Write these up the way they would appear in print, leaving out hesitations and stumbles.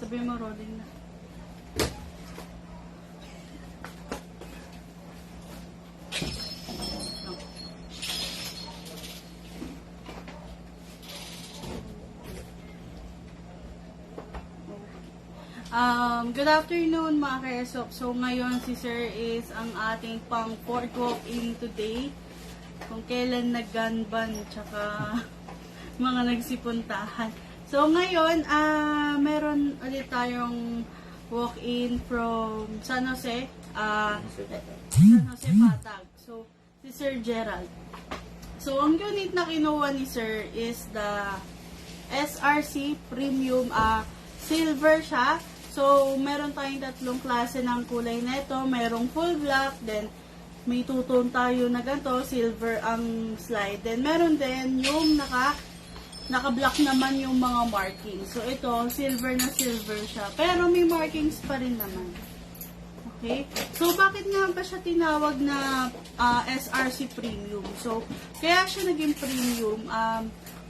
Sabi mo, rolling na. Good afternoon mga ka-ESOP. So ngayon si Sir is ang ating pang 4th walk-in today. Kung kailan nag-gunban tsaka mga nagsipuntahan. So ngayon, meron ulit tayong walk-in from San Jose. San Jose Patag. So si Sir Gerald. So ang unit na kinuha ni Sir is the SRC Premium silver siya. So, meron tayong tatlong klase ng kulay nito. Merong full black, then may two-tone tayo na ganito, silver ang slide. Then, meron din yung naka-black naman yung mga markings. So, ito, silver na silver siya. Pero may markings pa rin naman. Okay? So, bakit nga ba siya tinawag na SRC Premium? So, kaya siya naging premium,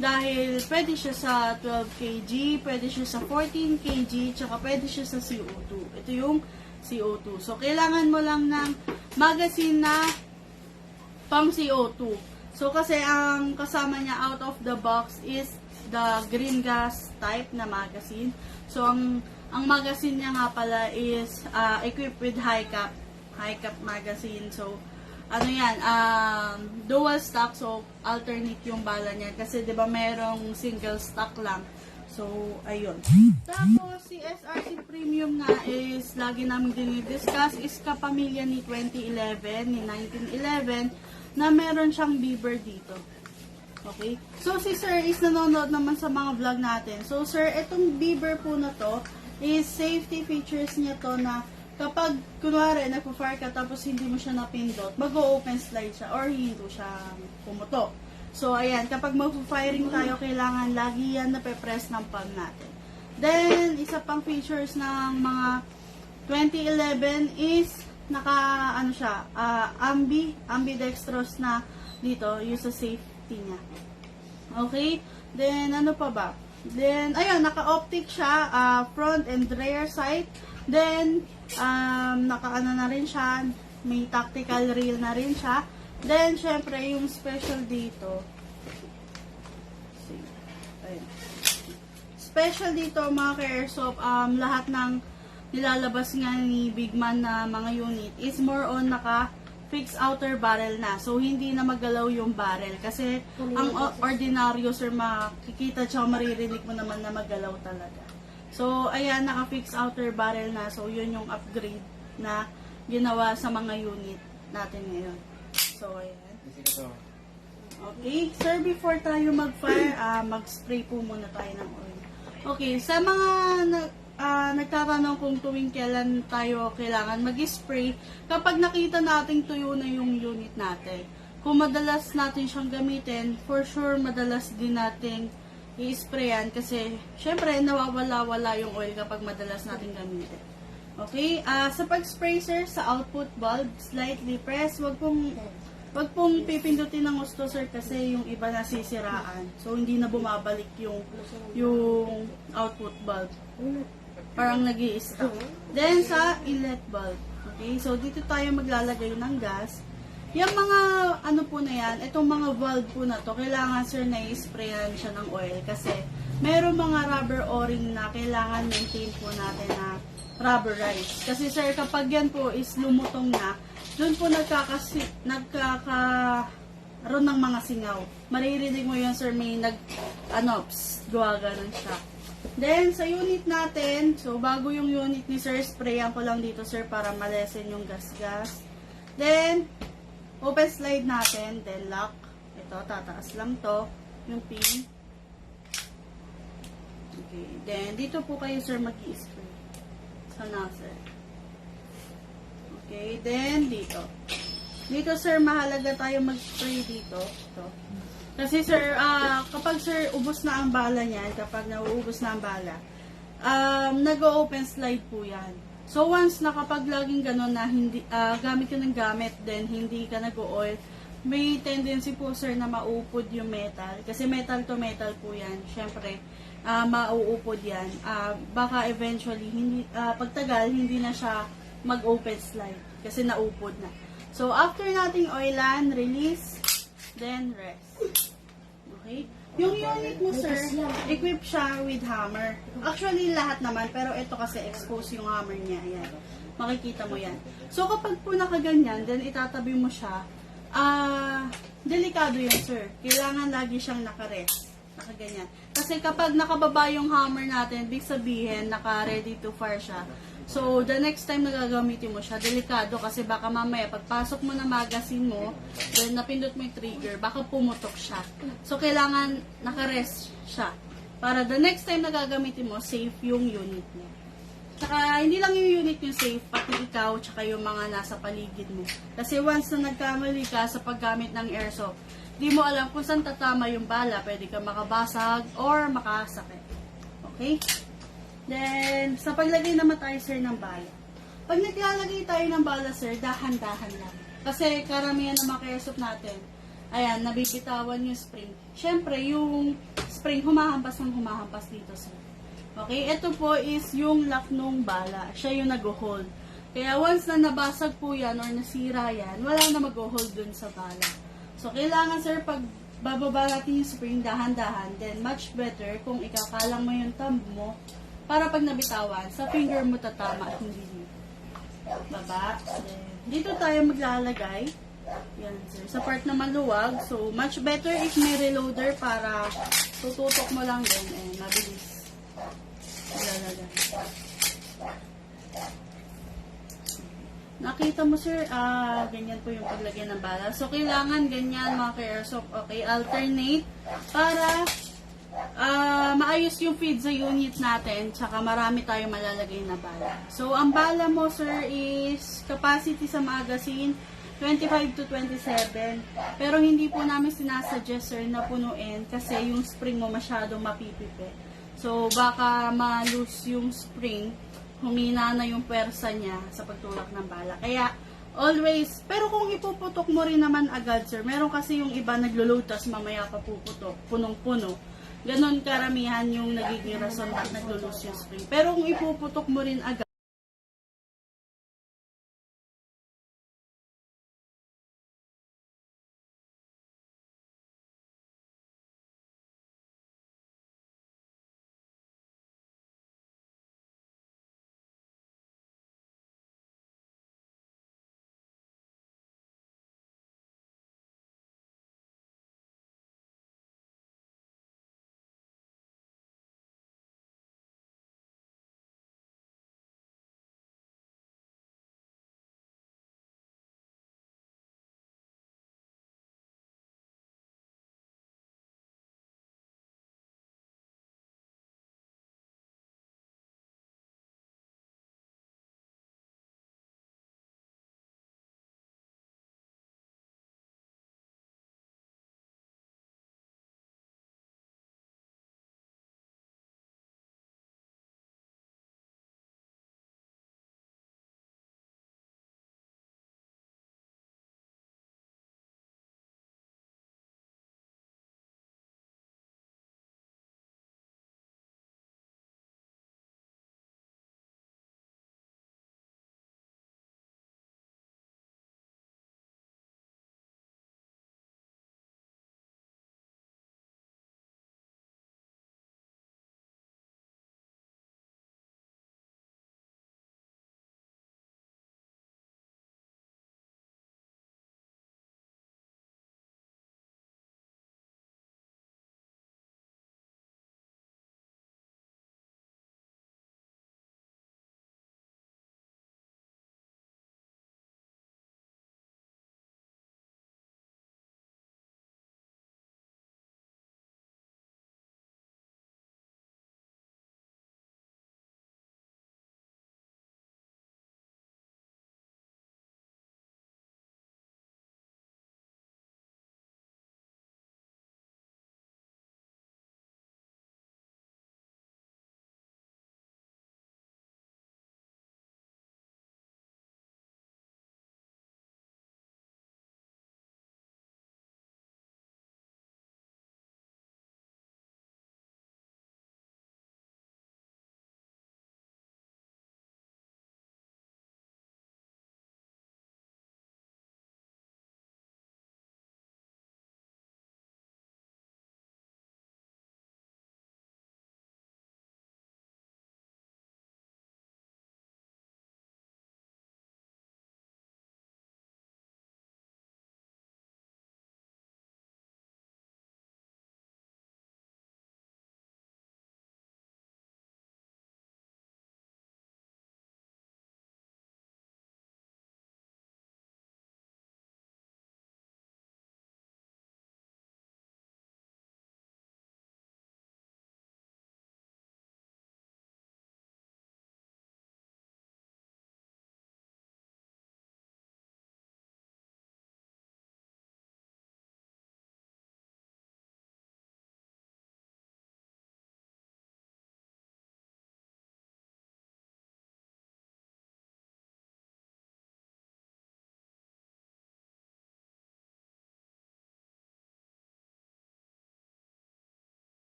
dahil pwede siya sa 12 kg, pwede siya sa 14 kg, tsaka pwede siya sa CO2. Ito yung CO2. So, kailangan mo lang ng magazine na pang CO2. So, kasi ang kasama niya out of the box is the green gas type na magazine. So, ang magazine niya nga pala is equipped with high cap magazine. So, ano yan, dual stock, so alternate yung bala niya. Kasi 'di ba merong single stock lang. So, ayun. Tapos, si SRC Premium nga is, lagi namin dinidiscuss, is kapamilya ni 2011, ni 1911, na meron siyang beaver dito. Okay? So, si Sir is nanonood naman sa mga vlog natin. So, Sir, itong beaver po na to, is safety features niya to na kapag, kunwari, nagpo-fire ka tapos hindi mo siya napindot, mag-o-open slide siya or hindi siya pumutok. So, ayan, kapag mag-firing tayo, kailangan lagi yan nape-press ng palm natin. Then, isa pang features ng mga 2011 is, ambidextrous na dito, yung sa safety niya. Okay? Then, ano pa ba? Then, ayun, naka-optic siya, front and rear sight. Then, naka-ano na rin siya, may tactical reel na rin siya. Then, syempre, yung special dito. Ayun. Special dito, mga ka-airsoft, lahat ng nilalabas nga ni Big Man na mga unit is more on naka-fixed outer barrel na. So, hindi na magalaw yung barrel. Kasi, ang ordinaryo, sir, makikita siya, maririnig mo naman na magalaw talaga. So, ayan, naka-fix outer barrel na. So, yun yung upgrade na ginawa sa mga unit natin ngayon. So, ayan. Okay, sir, before tayo mag-fire, mag-spray po muna tayo ng oil. Okay, sa mga nagtatanong kung tuwing kailan tayo kailangan mag-spray, kapag nakita nating tuyo na yung unit natin. Kung madalas natin siyang gamitin, for sure, madalas din nating i-sprayan kasi syempre nawawala-wala yung oil kapag madalas natin gamitin. Okay, sa pag-spray, sir, sa output bulb, slightly press, wag pong pipindutin ng gusto, sir, kasi yung iba nasisiraan. So hindi na bumabalik yung output bulb. Parang nag-i-stop. Then sa inlet bulb. Okay, so dito tayo maglalagay ng gas. Yung mga, ano po na yan, itong mga valve po na to, kailangan, sir, na i-sprayan siya ng oil kasi meron mga rubber o-ring na kailangan maintain po natin na rubberize. Kasi, sir, kapag yan po is lumutong na, dun po nagkakaroon ng mga singaw. Maririnig mo yun, sir, may gawa ganun siya. Then, sa unit natin, so, bago yung unit ni sir, sprayan ko lang dito, sir, para malesen yung gas-gas. Then, open slide natin, then lock. Ito, tataas lang to, yung pin. Okay, then dito po kayo, sir, mag-i-spray sa nozzle. Okay, then dito. Dito, sir, mahalaga tayo mag-spray dito. Ito. Kasi, sir, kapag, sir, ubos na ang bala niyan, kapag nauubos na ang bala, nag-open slide po yan. So, once na kapag laging gano'n na hindi, gamit ka ng gamit, then hindi ka nag-oil, may tendency po sir na maupod yung metal. Kasi metal to metal po yan. Siyempre, mauupod yan. Baka eventually, pagtagal, hindi na siya mag-open slide. Kasi naupod na. So, after nating oilan, release, then rest. Okay? Yung unit mo, sir, equip siya with hammer. Actually, lahat naman, pero ito kasi expose yung hammer niya. Ayan. Makikita mo yan. So, kapag po nakaganyan, then itatabi mo siya, delikado yan, sir. Kailangan lagi siyang nakarest. Nakaganyan. Kasi kapag nakababa yung hammer natin, big sabihin, naka-ready to fire siya. So, the next time na gagamitin mo siya, delikado kasi baka mamaya, pagpasok mo na magazine mo, then napindot mo yung trigger, baka pumutok siya. So, kailangan nakarest siya. Para the next time na gagamitin mo, safe yung unit niya. Saka, hindi lang yung unit yung safe, pati ikaw, tsaka yung mga nasa paligid mo. Kasi once na nagkamali ka sa paggamit ng airsoft, di mo alam kung saan tatama yung bala, pwede ka makabasag or makasakit. Okay? Then, sa paglagay naman tayo, sir, ng bala. Pag naglalagay tayo ng bala, sir, dahan-dahan lang. Kasi karamihan ng mga airsoft natin, ayan, nabibitawan yung spring. Siyempre, yung spring humahampas ng humahampas dito, sir. Okay? Ito po is yung lock nung bala. Siya yung nag-hold. Kaya once na nabasag po yan or nasira yan, wala na mag-hold dun sa bala. So, kailangan, sir, pag bababa natin yung spring, dahan-dahan, then much better kung ikakalang mo yung thumb mo, para pag nabitawan, sa finger mo tatama at hindi dito. Baba. Then, dito tayo maglalagay. Yan, sir. Sa part na maluwag. So, much better if may reloader para tututok mo lang din. Eh, mabilis. Maglalagay. Nakita mo, sir, ganyan po yung paglagay ng bala. So, kailangan ganyan, mga ka-airsoft. Okay, alternate para maayos yung feed sa unit natin, tsaka marami tayong malalagay na bala. So, ang bala mo, sir, is capacity sa magazine, 25 to 27. Pero hindi po namin sinasuggest, sir, na punuin kasi yung spring mo masyadong mapipipi. So, baka ma-lose yung spring, humina na yung pwersa niya sa pagtulak ng bala. Kaya, always, pero kung ipuputok mo rin naman agad, sir, meron kasi yung iba naglo-load, tas mamaya pa puputok, punong-puno. Ganon karamihan yung nagiging rason bakit naglo-lose yung spring. Pero kung ipuputok mo rin agad,